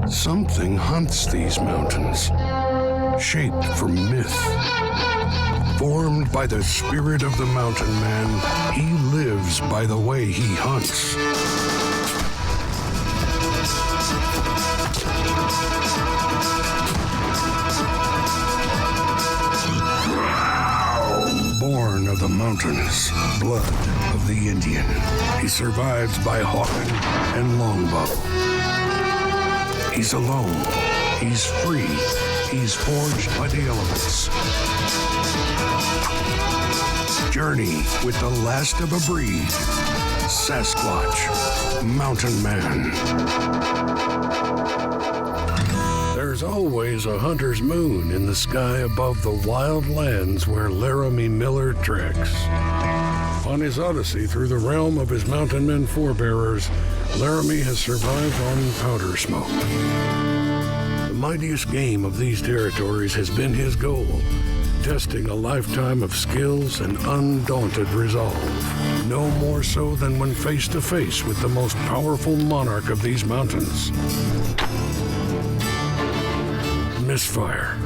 Something hunts these mountains, shaped from myth. Formed by the spirit of the mountain man, he lives by the way he hunts. Born of the mountains, blood of the Indian, he survives by hawking and longbow. He's alone, he's free, he's forged by the elements. Journey with the last of a breed, Sasquatch, mountain man. There's always a hunter's moon in the sky above the wild lands where Laramy Miller treks. On his odyssey through the realm of his mountain men forebearers, Laramy has survived on powder smoke. The mightiest game of these territories has been his goal, testing a lifetime of skills and undaunted resolve. No more so than when face to face with the most powerful monarch of these mountains. Misfire,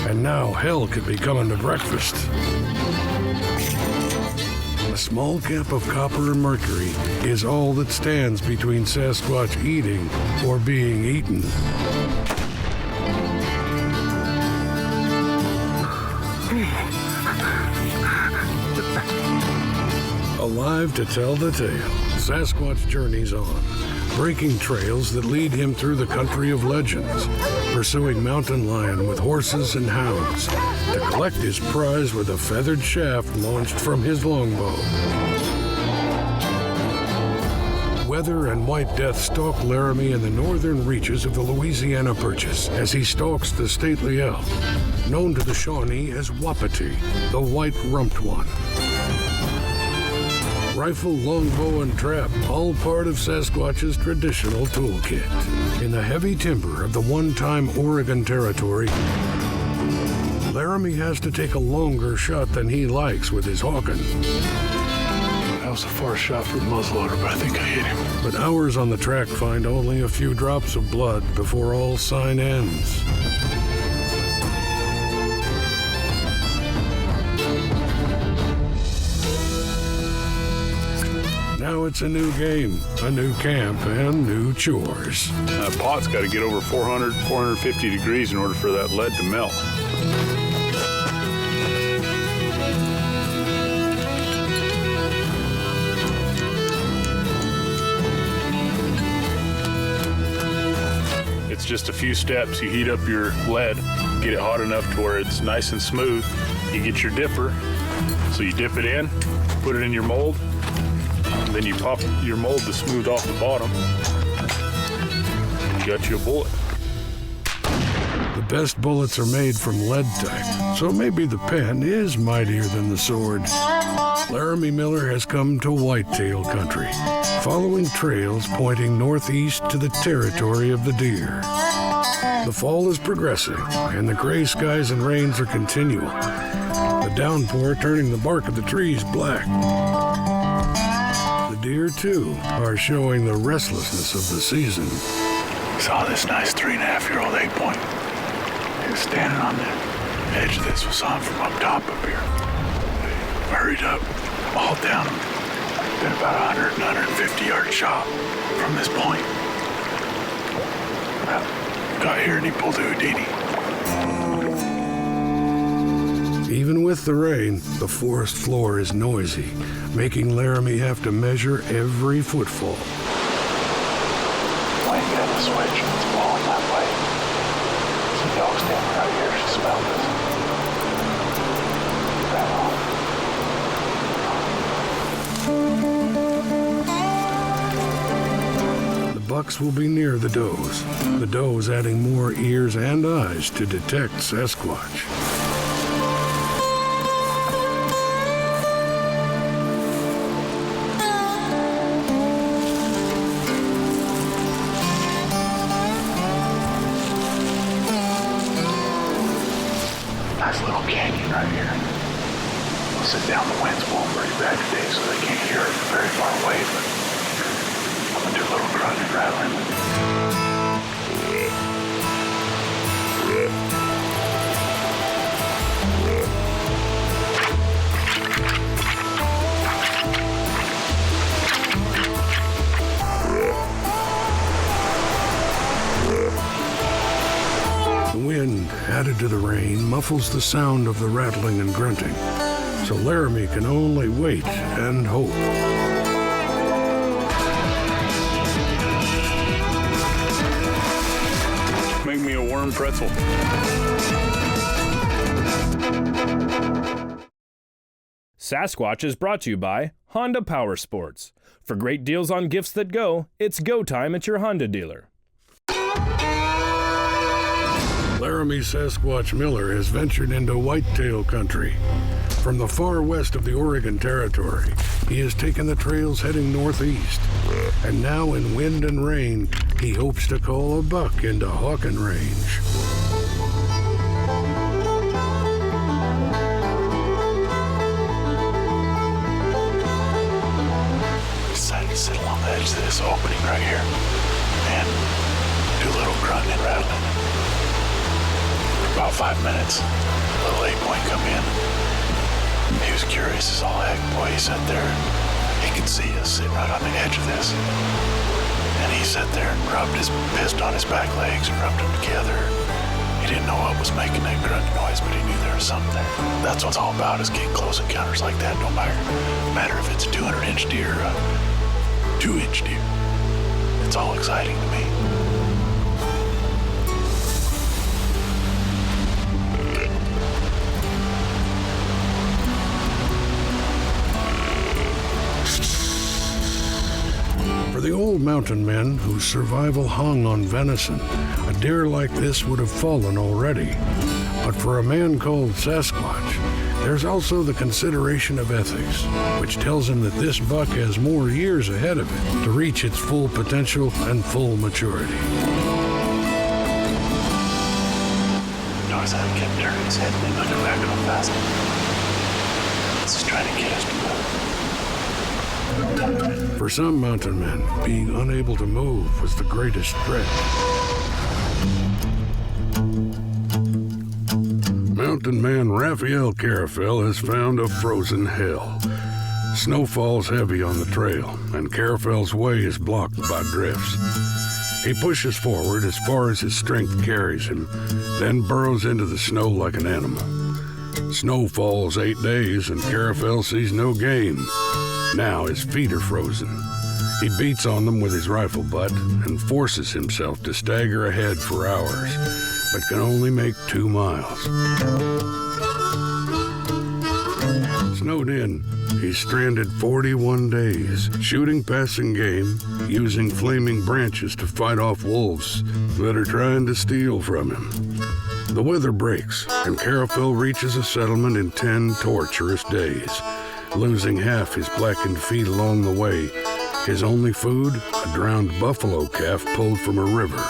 and now hell could be coming to breakfast. A small cap of copper and mercury is all that stands between Sasquatch eating or being eaten. Alive to tell the tale, Sasquatch journeys on, breaking trails that lead him through the country of legends, pursuing mountain lion with horses and hounds, to collect his prize with a feathered shaft launched from his longbow. Weather and White Death stalk Laramy in the northern reaches of the Louisiana Purchase as he stalks the stately elk, known to the Shawnee as Wapiti, the white-rumped one. Rifle, longbow, and trap, all part of Sasquatch's traditional toolkit. In the heavy timber of the one-time Oregon Territory, Laramy has to take a longer shot than he likes with his hawking. That was a far shot for the muzzleloader, but I think I hit him. But hours on the track find only a few drops of blood before all sign ends. Now it's a new game, a new camp, and new chores. That pot's got to get over 400, 450 degrees in order for that lead to melt. It's just a few steps. You heat up your lead, get it hot enough to where it's nice and smooth. You get your dipper, so you dip it in, put it in your mold, then you pop your mold to smooth off the bottom. You got you a bullet. The best bullets are made from lead type, so maybe the pen is mightier than the sword. Laramy Miller has come to Whitetail country, following trails pointing northeast to the territory of the deer. The fall is progressing, and the gray skies and rains are continual, the downpour turning the bark of the trees black. The deer, too, are showing the restlessness of the season. Saw this nice 3.5-year-old 8-point. He was standing on the edge of this. We saw him from up top up here. We hurried up, all down. Been about 100, 150-yard shot from this point. Got here and he pulled a Houdini. Even with the rain, the forest floor is noisy, making Laramy have to measure every footfall. Why you got the switch? It's blowing that way. There's a dog standing right here. She smelled this. The bucks will be near the does adding more ears and eyes to detect Sasquatch. Nice little canyon right here. We'll sit down. The wind's blowing pretty bad today, so they can't hear it from very far away, but I'm gonna do a little grunting and rattling. connected to the rain muffles the sound of the rattling and grunting, so Laramy can only wait and hope. Make me a worm pretzel. Sasquatch is brought to you by Honda Power Sports. For great deals on gifts that go, it's go time at your Honda dealer. Laramy Sasquatch Miller has ventured into Whitetail country. From the far west of the Oregon Territory, he has taken the trails heading northeast. And now in wind and rain, he hopes to call a buck into Hawken Range. Decided to sit along the edge of this opening right here and do a little grunting and rattling. For about 5 minutes, a little 8-point come in. He was curious as all heck. Boy, he sat there. He could see us sitting right on the edge of this. And he sat there and pissed on his back legs and rubbed them together. He didn't know what was making that grunting noise, but he knew there was something there. That's what it's all about, is getting close encounters like that. No matter if it's a 200-inch deer or a 2-inch deer. It's all exciting to me. For the old mountain men whose survival hung on venison, a deer like this would have fallen already. But for a man called Sasquatch, there's also the consideration of ethics, which tells him that this buck has more years ahead of it to reach its full potential and full maturity. Notice how he kept turning his head and then looking back real fast. He's just trying to get us to move. For some mountain men, being unable to move was the greatest threat. Mountain man Raphael Carafel has found a frozen hell. Snow falls heavy on the trail, and Carafel's way is blocked by drifts. He pushes forward as far as his strength carries him, then burrows into the snow like an animal. Snow falls 8 days, and Carafel sees no game. Now his feet are frozen. He beats on them with his rifle butt and forces himself to stagger ahead for hours, but can only make 2 miles. Snowed in, he's stranded 41 days, shooting passing game, using flaming branches to fight off wolves that are trying to steal from him. The weather breaks, and Carafel reaches a settlement in 10 torturous days, losing half his blackened feet along the way. His only food, a drowned buffalo calf pulled from a river.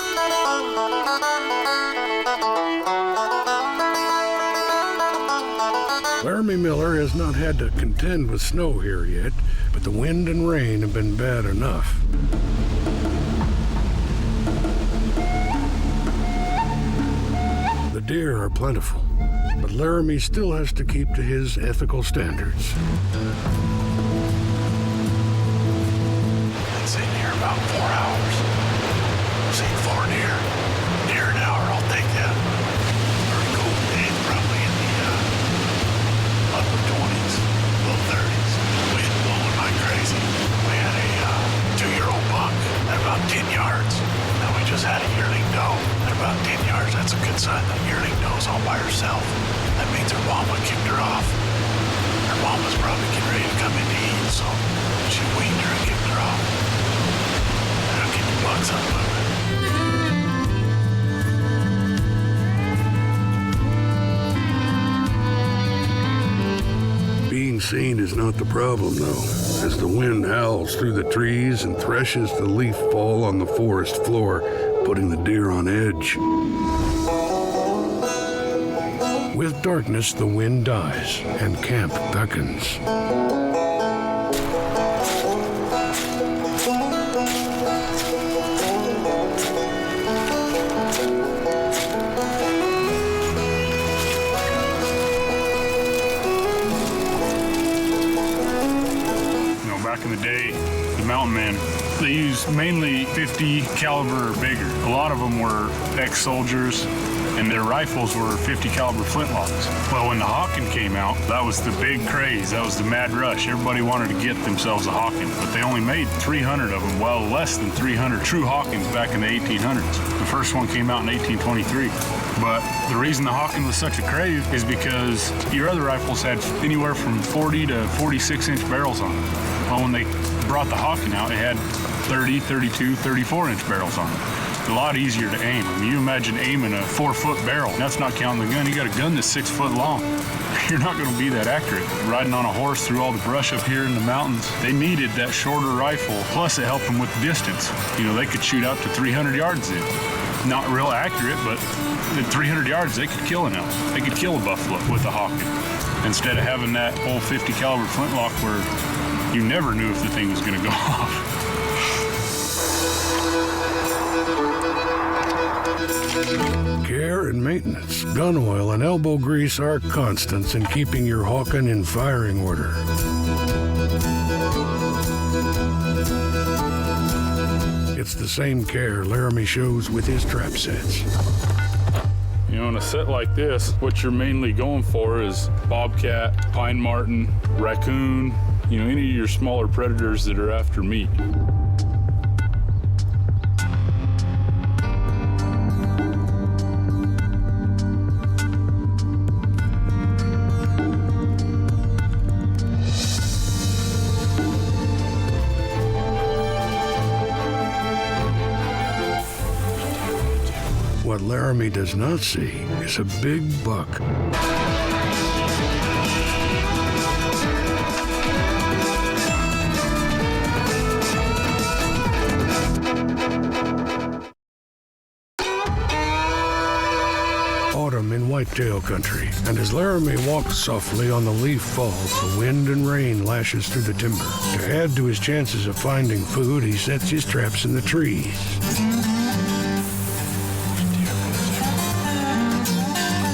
Laramy Miller has not had to contend with snow here yet, but the wind and rain have been bad enough. The deer are plentiful, but Laramy still has to keep to his ethical standards. Been sitting here about 4 hours. Seen 4 deer. Deer an hour, I'll take that. Pretty cool day, probably in the upper 20s, low 30s. Wind blowing like crazy. We had a 2-year-old buck at about 10 yards. Now we just had a yearling doe at about 10 yards. That's a good sign. The yearling doe's all by herself. That means her mama kicked her off. Her mama's probably getting ready to come in to eat, so she weaned her and kicked her off. That'll get the bucks up moving. Being seen is not the problem, though, as the wind howls through the trees and threshes the leaf fall on the forest floor, putting the deer on edge. With darkness, the wind dies, and camp beckons. Back in the day, the mountain men, they used mainly 50 caliber or bigger. A lot of them were ex-soldiers, and their rifles were 50 caliber flintlocks. Well, when the Hawken came out, that was the big craze. That was the mad rush. Everybody wanted to get themselves a Hawken, but they only made 300 of them. Well, less than 300 true Hawkens back in the 1800s. The first one came out in 1823. But the reason the Hawken was such a crave is because your other rifles had anywhere from 40 to 46 inch barrels on them. Well, when they brought the Hawken out, it had 30, 32, 34 inch barrels on it. A lot easier to aim. I mean, you imagine aiming a 4-foot barrel. That's not counting the gun. You got a gun that's 6 foot long. You're not going to be that accurate. Riding on a horse through all the brush up here in the mountains, they needed that shorter rifle. Plus, it helped them with distance. You know, they could shoot out to 300 yards in. Not real accurate, but at 300 yards, they could kill an elk. They could kill a buffalo with a Hawken. Instead of having that old 50 caliber flintlock where you never knew if the thing was going to go off. Care and maintenance, gun oil, and elbow grease are constants in keeping your Hawken in firing order. It's the same care Laramy shows with his trap sets. You know, in a set like this, what you're mainly going for is bobcat, pine marten, raccoon, you know, any of your smaller predators that are after meat. What Laramy does not see is a big buck. Autumn in Whitetail country, and as Laramy walks softly on the leaf falls, the wind and rain lashes through the timber. To add to his chances of finding food, he sets his traps in the trees.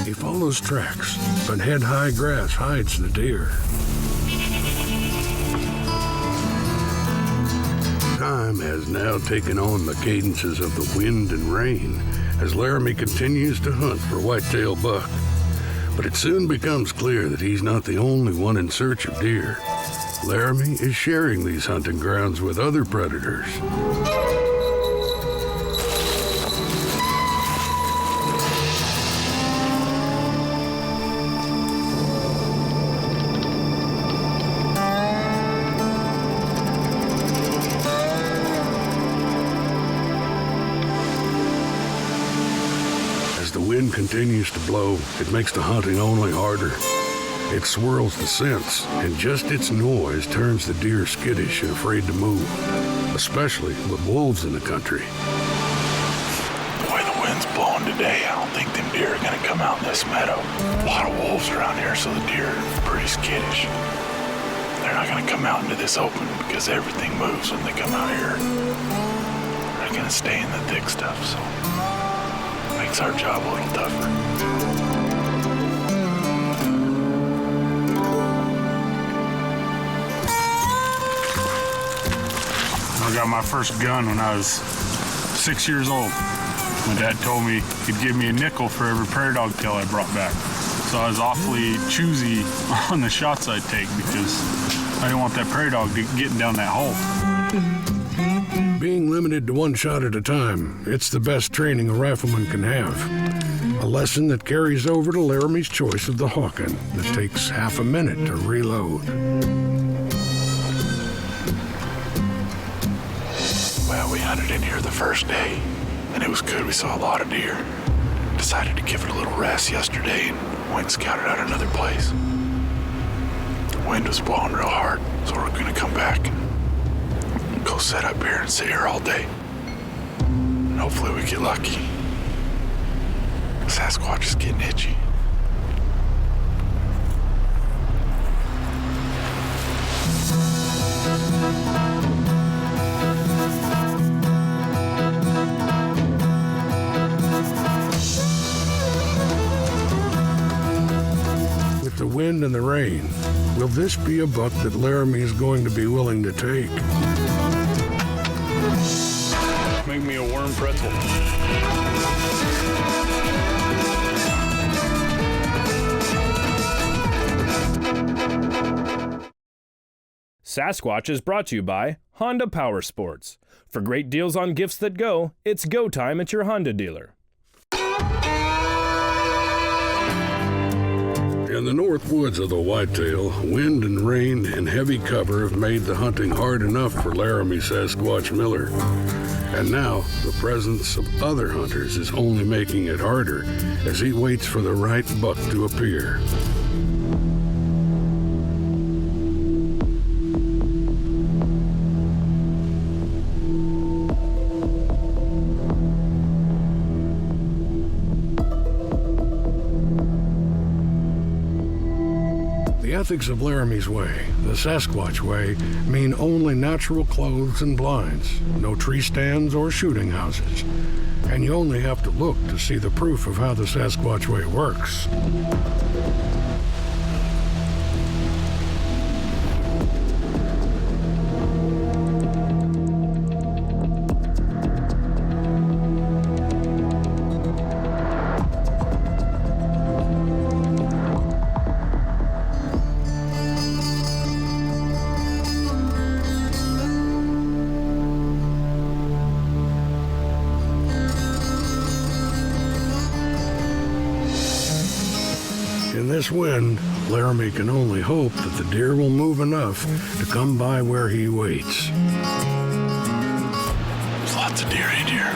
He follows tracks, but head-high grass hides the deer. Time has now taken on the cadences of the wind and rain as Laramy continues to hunt for whitetail buck. But it soon becomes clear that he's not the only one in search of deer. Laramy is sharing these hunting grounds with other predators. The wind continues to blow. It makes the hunting only harder. It swirls the scents, and just its noise turns the deer skittish and afraid to move, especially with wolves in the country. The way the wind's blowing today, I don't think them deer are going to come out in this meadow. A lot of wolves around here, so the deer are pretty skittish. They're not going to come out into this open because everything moves when they come out here. They're going to stay in the thick stuff, so makes our job a little tougher. I got my first gun when I was 6 years old. My dad told me he'd give me a nickel for every prairie dog tail I brought back. So I was awfully choosy on the shots I'd take because I didn't want that prairie dog getting down that hole. Being limited to one shot at a time, it's the best training a rifleman can have. A lesson that carries over to Laramy's choice of the Hawken that takes half a minute to reload. Well, we hunted in here the first day, and it was good. We saw a lot of deer. Decided to give it a little rest yesterday and went and scouted out another place. The wind was blowing real hard, so we're going to come back and go set up here and sit here all day. And hopefully we get lucky. Sasquatch is getting itchy. With the wind and the rain, will this be a buck that Laramy is going to be willing to take? Make me a worm pretzel. Sasquatch is brought to you by Honda Power Sports. For great deals on gifts that go, it's go time at your Honda dealer. In the north woods of the Whitetail, wind and rain and heavy cover have made the hunting hard enough for Laramy Sasquatch Miller. And now, the presence of other hunters is only making it harder as he waits for the right buck to appear. The ethics of Laramy's way, the Sasquatch way, mean only natural clothes and blinds, no tree stands or shooting houses. And you only have to look to see the proof of how the Sasquatch way works. In this wind, Laramy can only hope that the deer will move enough to come by where he waits. There's lots of deer in here.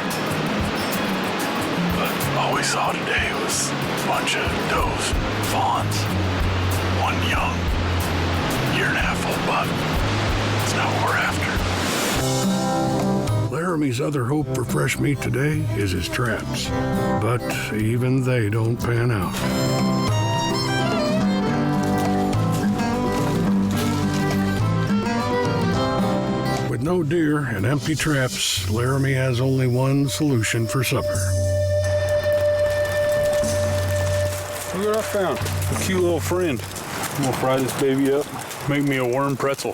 But all we saw today was a bunch of does, fawns, one young, 1.5-year-old buck. That's not what we're after. Laramy's other hope for fresh meat today is his traps, but even they don't pan out. With no deer and empty traps, Laramy has only one solution for supper. Look what I found. A cute little friend. I'm gonna fry this baby up, make me a worm pretzel.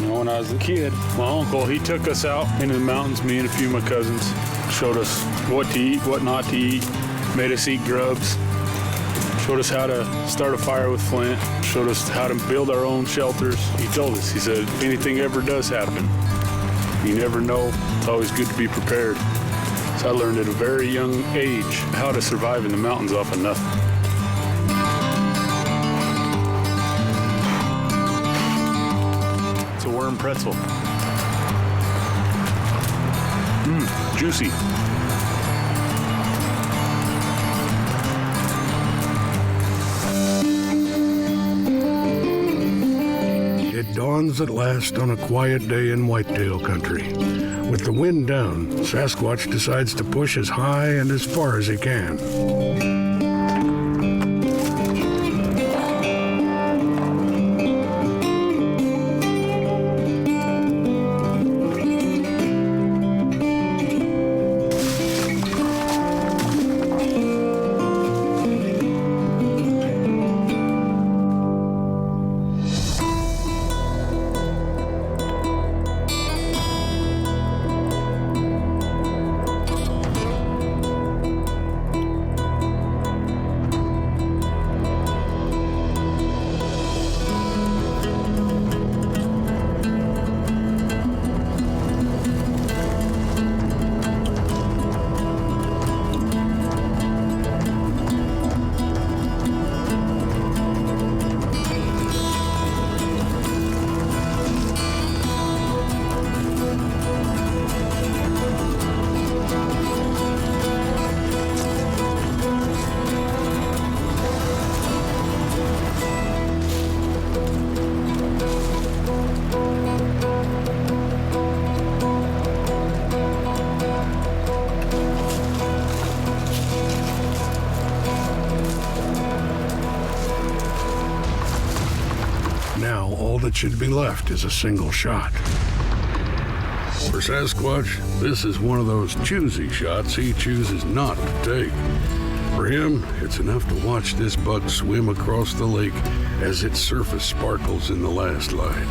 When I was a kid, my uncle, he took us out into the mountains, me and a few of my cousins, showed us what to eat, what not to eat, made us eat grubs, showed us how to start a fire with flint, showed us how to build our own shelters. He told us, he said, if anything ever does happen, you never know, it's always good to be prepared. So I learned at a very young age how to survive in the mountains off of nothing. It's a worm pretzel. Juicy. It dawns at last on a quiet day in Whitetail country. With the wind down, Sasquatch decides to push as high and as far as he can. Now, all that should be left is a single shot. For Sasquatch, this is one of those choosy shots he chooses not to take. For him, it's enough to watch this buck swim across the lake as its surface sparkles in the last light.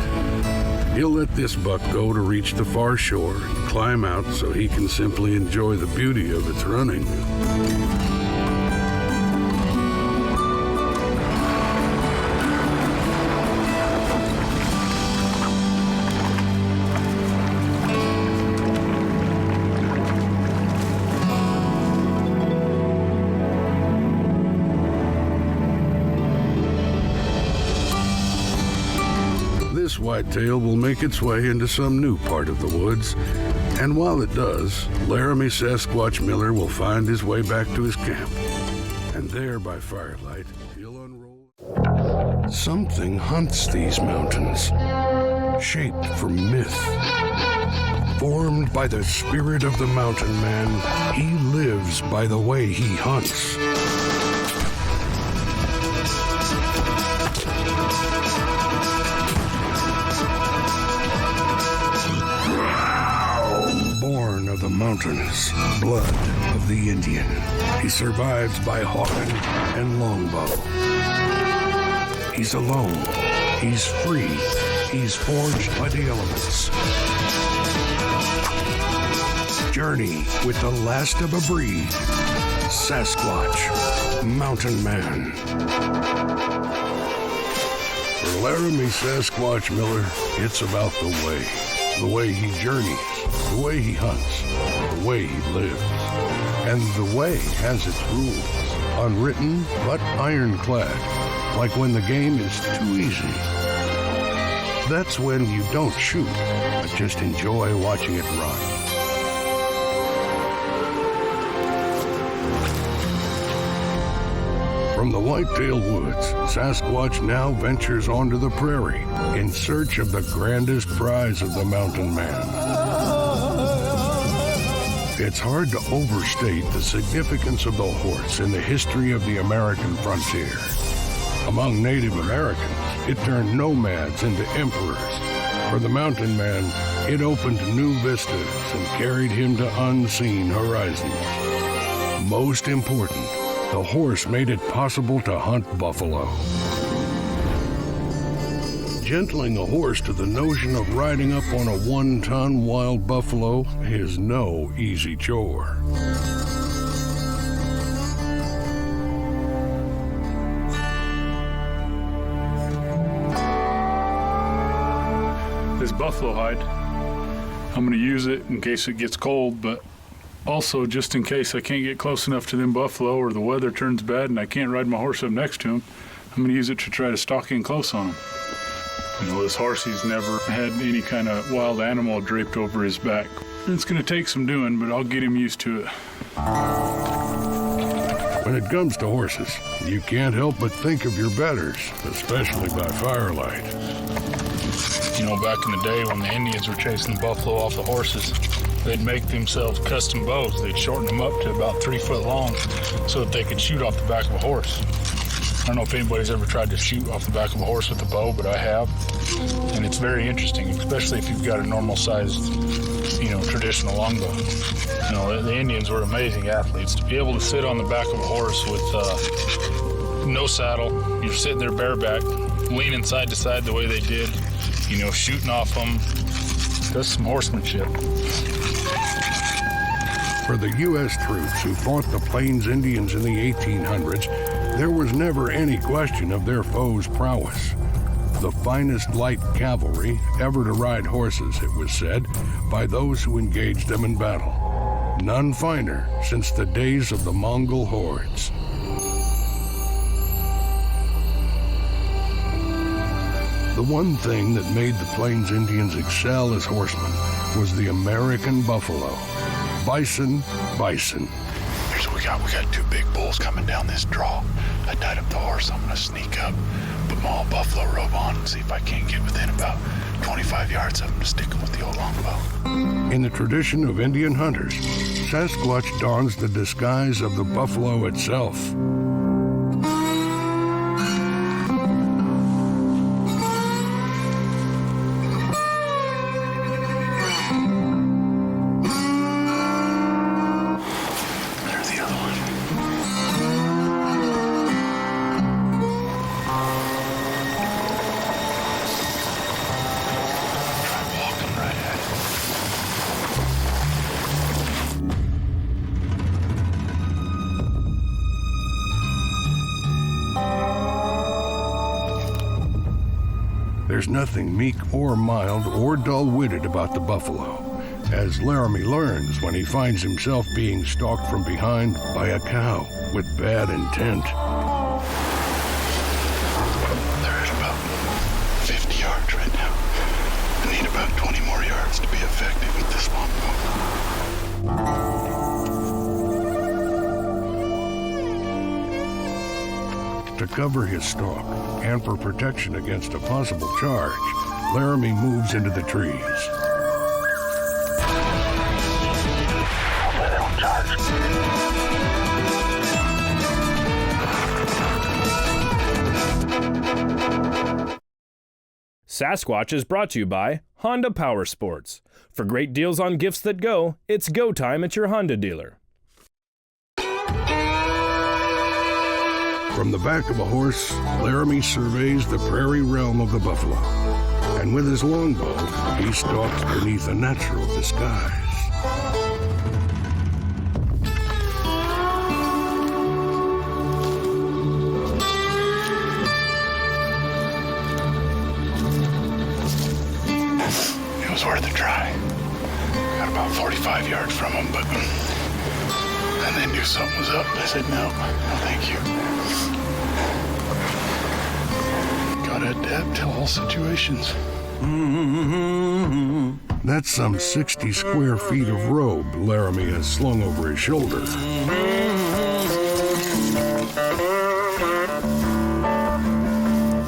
He'll let this buck go to reach the far shore and climb out so he can simply enjoy the beauty of its running. This whitetail will make its way into some new part of the woods, and while it does, Laramy Sasquatch Miller will find his way back to his camp. And there, by firelight, he'll unroll. Something hunts these mountains, shaped from myth. Formed by the spirit of the mountain man, he lives by the way he hunts. Born of the mountains, blood of the Indian, he survives by hawking and longbow. He's alone, he's free, he's forged by the elements. Journey with the last of a breed, Sasquatch, Mountain Man. For Laramy Sasquatch Miller, it's about the way he journeys, the way he hunts, the way he lives. And the way has its rules, unwritten but ironclad, like when the game is too easy. That's when you don't shoot, but just enjoy watching it run. From the Whitetail woods, Sasquatch now ventures onto the prairie in search of the grandest prize of the mountain man. It's hard to overstate the significance of the horse in the history of the American frontier. Among Native Americans, it turned nomads into emperors. For the mountain man, it opened new vistas and carried him to unseen horizons. Most important, the horse made it possible to hunt buffalo. Gentling a horse to the notion of riding up on a 1-ton wild buffalo is no easy chore. This buffalo hide, I'm going to use it in case it gets cold, but also just in case I can't get close enough to them buffalo or the weather turns bad and I can't ride my horse up next to them, I'm going to use it to try to stalk in close on them. You know, this horse, he's never had any kind of wild animal draped over his back. It's going to take some doing, but I'll get him used to it. When it comes to horses, you can't help but think of your betters, especially by firelight. You know, back in the day when the Indians were chasing the buffalo off the horses, they'd make themselves custom bows. They'd shorten them up to about 3 foot long so that they could shoot off the back of a horse. I don't know if anybody's ever tried to shoot off the back of a horse with a bow, but I have. And it's very interesting, especially if you've got a normal-sized, traditional longbow. You know, the Indians were amazing athletes. To be able to sit on the back of a horse with no saddle, you're sitting there bareback, leaning side to side the way they did, shooting off them, that's some horsemanship. For the U.S. troops who fought the Plains Indians in the 1800s, there was never any question of their foes' prowess. The finest light cavalry ever to ride horses, it was said, by those who engaged them in battle. None finer since the days of the Mongol hordes. The one thing that made the Plains Indians excel as horsemen was the American buffalo. Bison. Here's what we got. We got 2 big bulls coming down this draw. I tied up the horse. I'm going to sneak up, put my old buffalo robe on, and see if I can't get within about 25 yards of them to stick them with the old longbow. In the tradition of Indian hunters, Sasquatch dons the disguise of the buffalo itself. There's nothing meek or mild or dull-witted about the buffalo, as Laramy learns when he finds himself being stalked from behind by a cow with bad intent. They're at about 50 yards right now. I need about 20 more yards to be effective with this longbow. To cover his stalk and for protection against a possible charge, Laramy moves into the trees. Hopefully they don't charge. Sasquatch is brought to you by Honda Power Sports. For great deals on gifts that go, it's go time at your Honda dealer. From the back of a horse, Laramy surveys the prairie realm of the buffalo, and with his longbow, he stalks beneath a natural disguise. It was worth a try. Got about 45 yards from them, but and they knew something was up. I said, no, thank you. Gotta adapt to all situations. That's some 60 square feet of robe Laramy has slung over his shoulder.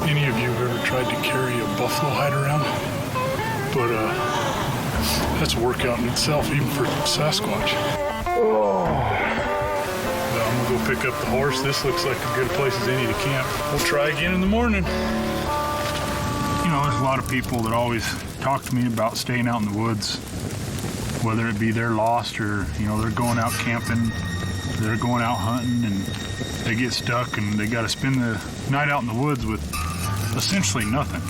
Any of you have ever tried to carry a buffalo hide around? But that's a workout in itself, even for Sasquatch. Well, I'm gonna go pick up the horse. This looks like a good place as any to camp. We'll try again in the morning. You know, there's a lot of people that always talk to me about staying out in the woods, whether it be they're lost or, you know, they're going out camping, they're going out hunting, and they get stuck and they got to spend the night out in the woods with essentially nothing.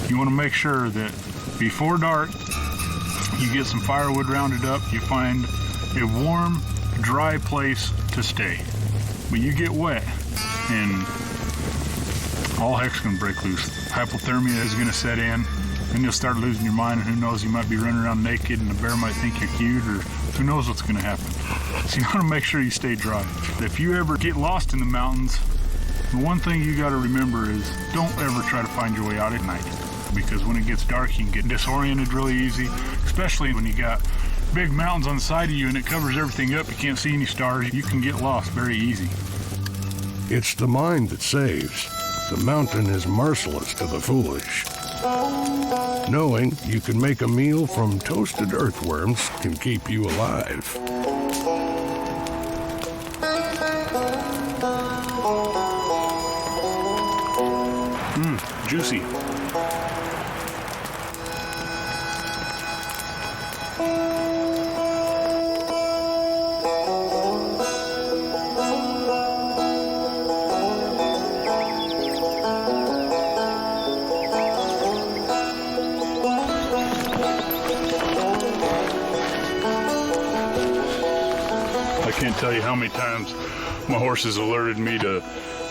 You want to make sure that before dark, you get some firewood rounded up, you find a warm, dry place to stay. But you get wet and all heck's gonna break loose. Hypothermia is gonna set in, and you'll start losing your mind, and who knows, you might be running around naked and the bear might think you're cute, or who knows what's gonna happen. So you wanna make sure you stay dry. If you ever get lost in the mountains, the one thing you gotta remember is don't ever try to find your way out at night, because when it gets dark, you can get disoriented really easy, especially when you got big mountains on the side of you and it covers everything up, you can't see any stars, you can get lost very easy. It's the mind that saves. The mountain is merciless to the foolish. Knowing you can make a meal from toasted earthworms can keep you alive. Juicy. I can't tell you how many times my horse has alerted me to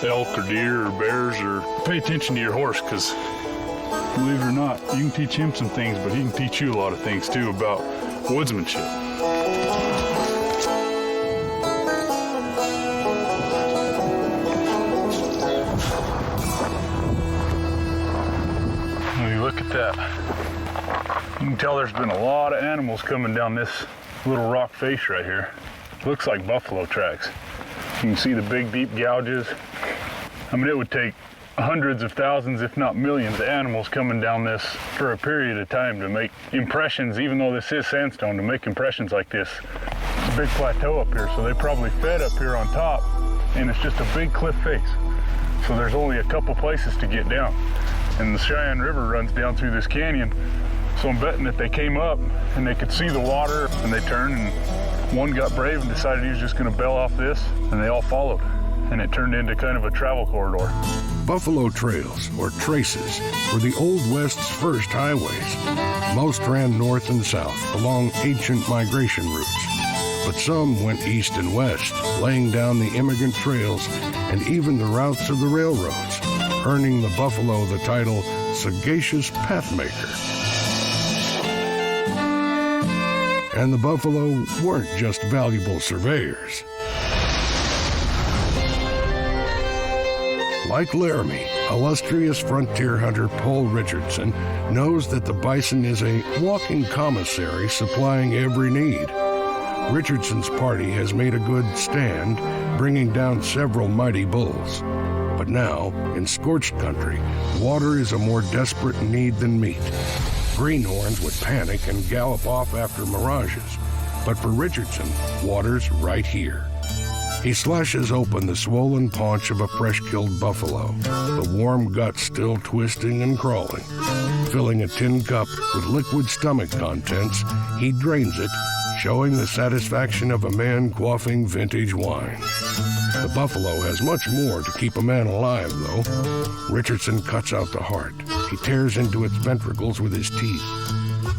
elk or deer or bears, or pay attention to your horse, because believe it or not, you can teach him some things, but he can teach you a lot of things too about woodsmanship. When you look at that, you can tell there's been a lot of animals coming down this little rock face right here. Looks like buffalo tracks. You can see the big deep gouges. I mean, it would take hundreds of thousands, if not millions, of animals coming down this for a period of time to make impressions, even though this is sandstone, to make impressions like this. It's a big plateau up here, so they probably fed up here on top, and it's just a big cliff face. So there's only a couple places to get down. And the Cheyenne River runs down through this canyon, so I'm betting that they came up and they could see the water, and they turned, and one got brave and decided he was just going to bail off this, and they all followed. And it turned into kind of a travel corridor. Buffalo trails, or traces, were the Old West's first highways. Most ran north and south along ancient migration routes, but some went east and west, laying down the immigrant trails and even the routes of the railroads. earning the buffalo the title Sagacious Pathmaker. And the buffalo weren't just valuable surveyors. Like Laramy, illustrious frontier hunter Paul Richardson knows that the bison is a walking commissary supplying every need. Richardson's party has made a good stand, bringing down several mighty bulls. But now, in scorched country, water is a more desperate need than meat. Greenhorns would panic and gallop off after mirages. But for Richardson, water's right here. He slashes open the swollen paunch of a fresh-killed buffalo, the warm gut still twisting and crawling. Filling a tin cup with liquid stomach contents, he drains it, showing the satisfaction of a man quaffing vintage wine. The buffalo has much more to keep a man alive, though. Richardson cuts out the heart. He tears into its ventricles with his teeth.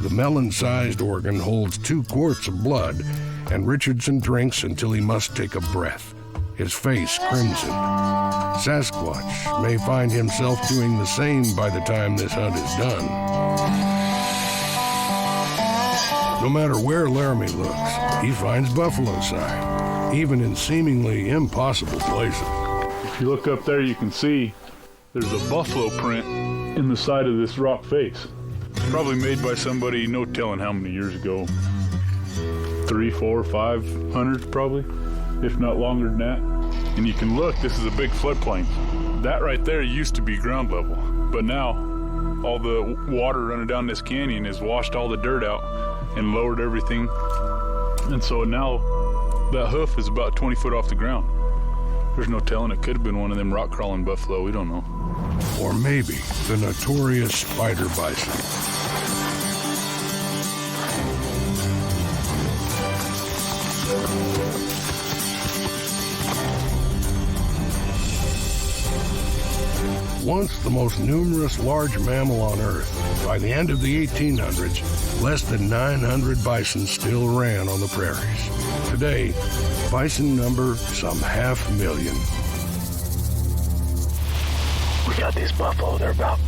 The melon-sized organ holds 2 quarts of blood, and Richardson drinks until he must take a breath, his face crimson. Sasquatch may find himself doing the same by the time this hunt is done. No matter where Laramy looks, he finds buffalo sign, even in seemingly impossible places. If you look up there, you can see there's a buffalo print in the side of this rock face. Probably made by somebody, no telling how many years ago. 300, 400, 500 probably, if not longer than that. And you can look, this is a big floodplain. That right there used to be ground level, but now all the water running down this canyon has washed all the dirt out and lowered everything. And so now that hoof is about 20 foot off the ground. There's no telling, it could have been one of them rock crawling buffalo, we don't know. Or maybe the notorious spider bison. Once the most numerous large mammal on Earth, by the end of the 1800s, less than 900 bison still ran on the prairies. Today, bison number some 500,000. We got these buffalo, they're about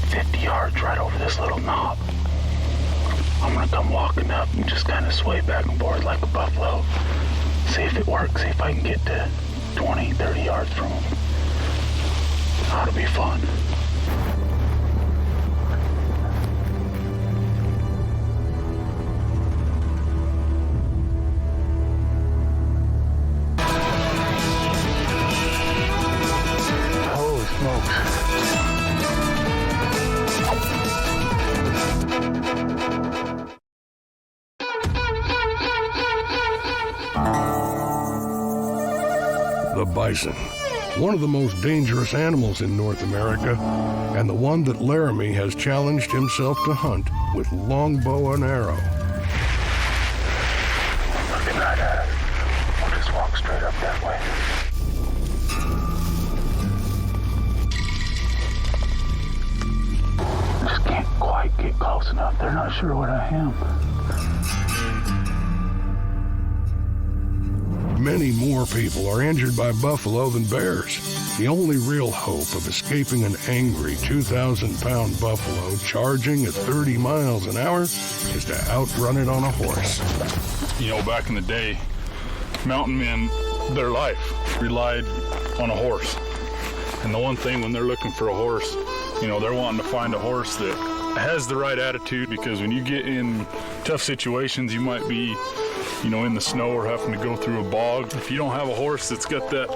50 yards right over this little knob. I'm gonna come walking up and just kind of sway back and forth like a buffalo. See if it works, see if I can get to 20, 30 yards from them. Ought to be fun. Holy smokes. The bison, one of the most dangerous animals in North America, and the one that Laramy has challenged himself to hunt with longbow and arrow. Looking right at it. We'll just walk straight up that way. Just can't quite get close enough. They're not sure what I am. Many more people are injured by buffalo than bears. The only real hope of escaping an angry 2,000-pound buffalo charging at 30 miles an hour is to outrun it on a horse. You know, back in the day, mountain men, their life relied on a horse. And the one thing when they're looking for a horse, you know, they're wanting to find a horse that has the right attitude, because when you get in tough situations, you might be, you know, in the snow or having to go through a bog. If you don't have a horse that's got that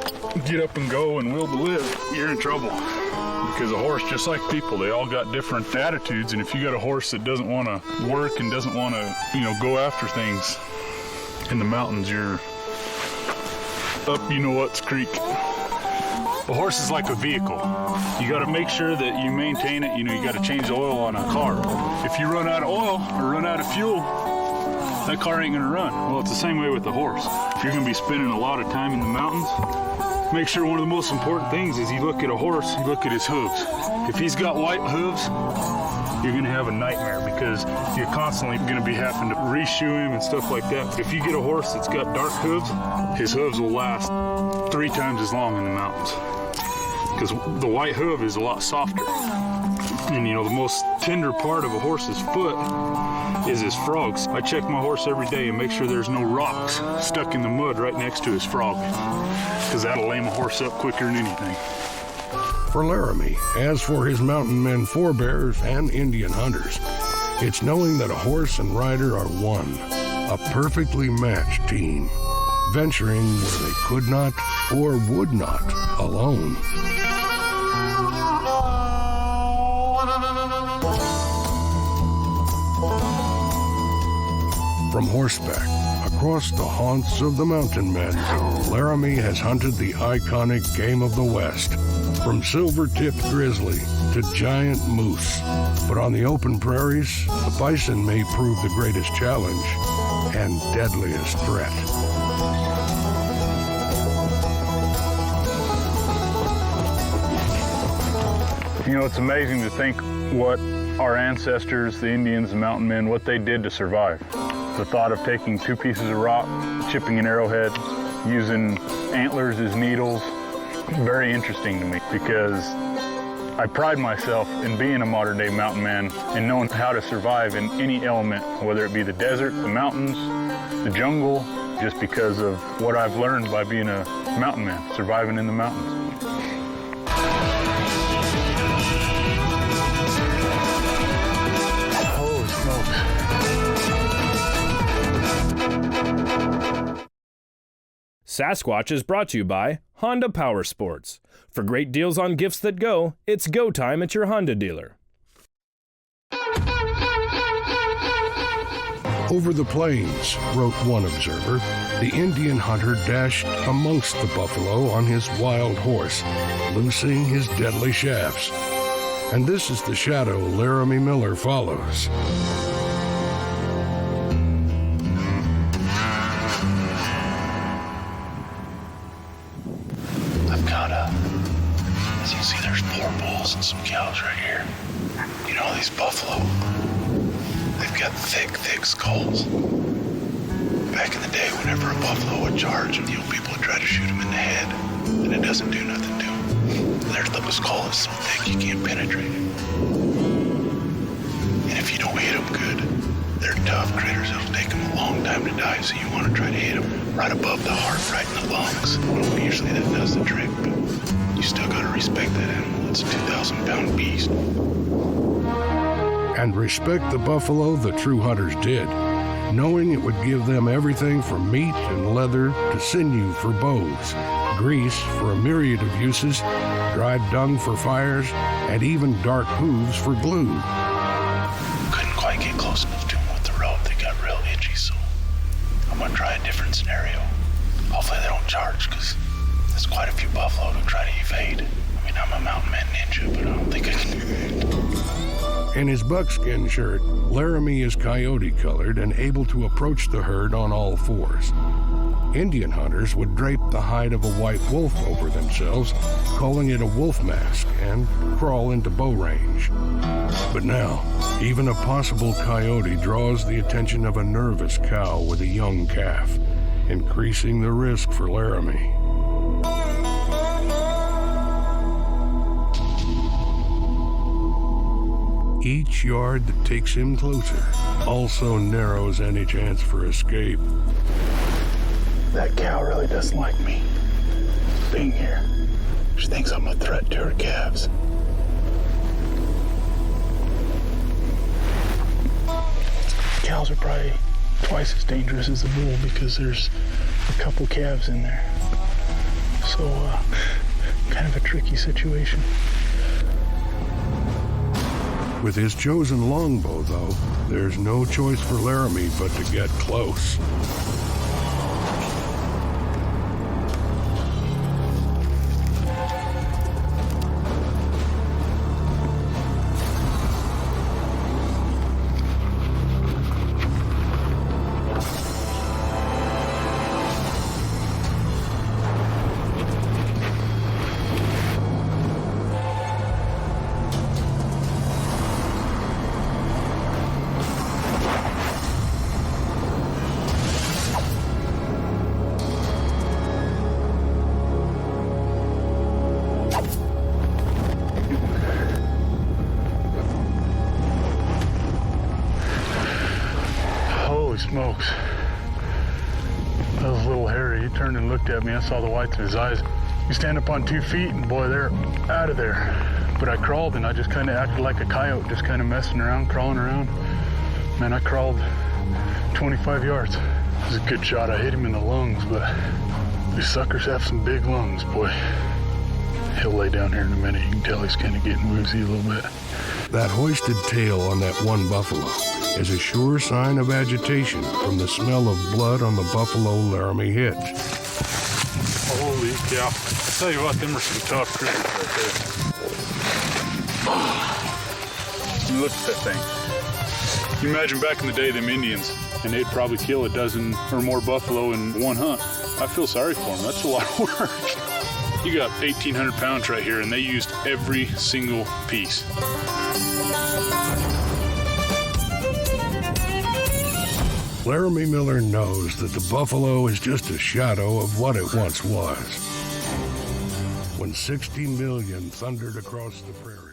get up and go and will to live, you're in trouble. Because a horse, just like people, they all got different attitudes, and if you got a horse that doesn't want to work and doesn't want to, you know, go after things in the mountains, you're up you know what's creek. A horse is like a vehicle. You got to make sure that you maintain it. You know, you got to change the oil on a car. If you run out of oil or run out of fuel, that car ain't gonna run. Well, it's the same way with the horse. If you're gonna be spending a lot of time in the mountains, make sure one of the most important things is you look at a horse, you look at his hooves. If he's got white hooves, you're gonna have a nightmare, because you're constantly gonna be having to reshoe him and stuff like that. But if you get a horse that's got dark hooves, his hooves will last 3 times as long in the mountains. because the white hoof is a lot softer. And you know, the most tender part of a horse's foot is his frogs. I check my horse every day and make sure there's no rocks stuck in the mud right next to his frog, because that'll lame a horse up quicker than anything. For Laramy, as for his mountain men forebears and Indian hunters, it's knowing that a horse and rider are one, a perfectly matched team, venturing where they could not or would not alone. From horseback, across the haunts of the mountain men, Laramy has hunted the iconic game of the West, from silver-tipped grizzly to giant moose. But on the open prairies, the bison may prove the greatest challenge and deadliest threat. You know, it's amazing to think what our ancestors, the Indians, the mountain men, what they did to survive. The thought of taking 2 pieces of rock, chipping an arrowhead, using antlers as needles, very interesting to me, because I pride myself in being a modern day mountain man and knowing how to survive in any element, whether it be the desert, the mountains, the jungle, just because of what I've learned by being a mountain man, surviving in the mountains. Holy smokes. Sasquatch is brought to you by Honda Power Sports. For great deals on gifts that go, it's go time at your Honda dealer. Over the plains, wrote one observer, the Indian hunter dashed amongst the buffalo on his wild horse, loosing his deadly shafts. And this is the shadow Laramy Miller follows. I've got as you can see, there's 4 bulls and some cows right here. You know, these buffalo, they've got thick skulls. Back in the day, whenever a buffalo would charge, you know, people would try to shoot him in the head, and it doesn't do nothing to him. Their skull is so thick you can't penetrate it. And if you don't hit them good, they're tough critters. It'll take them a long time to die, so you want to try to hit them right above the heart, right in the lungs. Well, usually that does the trick, but you still got to respect that animal. It's a 2,000-pound beast. And respect the buffalo the true hunters did, knowing it would give them everything from meat and leather to sinew for bows, grease for a myriad of uses, dried dung for fires, and even dark hooves for glue. Couldn't quite get close enough to them with the rope. They got real itchy, so I'm going to try a different scenario. Hopefully they don't charge, because there's quite a few buffalo to try to evade. I mean, I'm a mountain man ninja, but I don't think I can do it. In his buckskin shirt, Laramy is coyote-colored and able to approach the herd on all fours. Indian hunters would drape the hide of a white wolf over themselves, calling it a wolf mask, and crawl into bow range. But now, even a possible coyote draws the attention of a nervous cow with a young calf, increasing the risk for Laramy. Each yard that takes him closer also narrows any chance for escape. That cow really doesn't like me being here. She thinks I'm a threat to her calves. Cows are probably twice as dangerous as the bull because there's a couple calves in there. So, kind of a tricky situation. With his chosen longbow, though, there's no choice for Laramy but to get close. smokes. That was a little hairy. He turned and looked at me. I saw the whites of his eyes. You stand up on 2 feet and boy, they're out of there. But I crawled and I just kind of acted like a coyote, just kind of messing around, crawling around. Man, I crawled 25 yards. It was a good shot. I hit him in the lungs, but these suckers have some big lungs, boy. He'll lay down here in a minute. You can tell he's kind of getting woozy a little bit. That hoisted tail on that one buffalo is a sure sign of agitation from the smell of blood on the buffalo Laramy hit. Holy cow. I tell you what, them are some tough critters right there. Look at that thing. You imagine back in the day, them Indians, and they'd probably kill a dozen or more buffalo in one hunt. I feel sorry for them. That's a lot of work. You got 1,800 pounds right here, and they used every single piece. Laramy Miller knows that the buffalo is just a shadow of what it once was. When 60 million thundered across the prairie.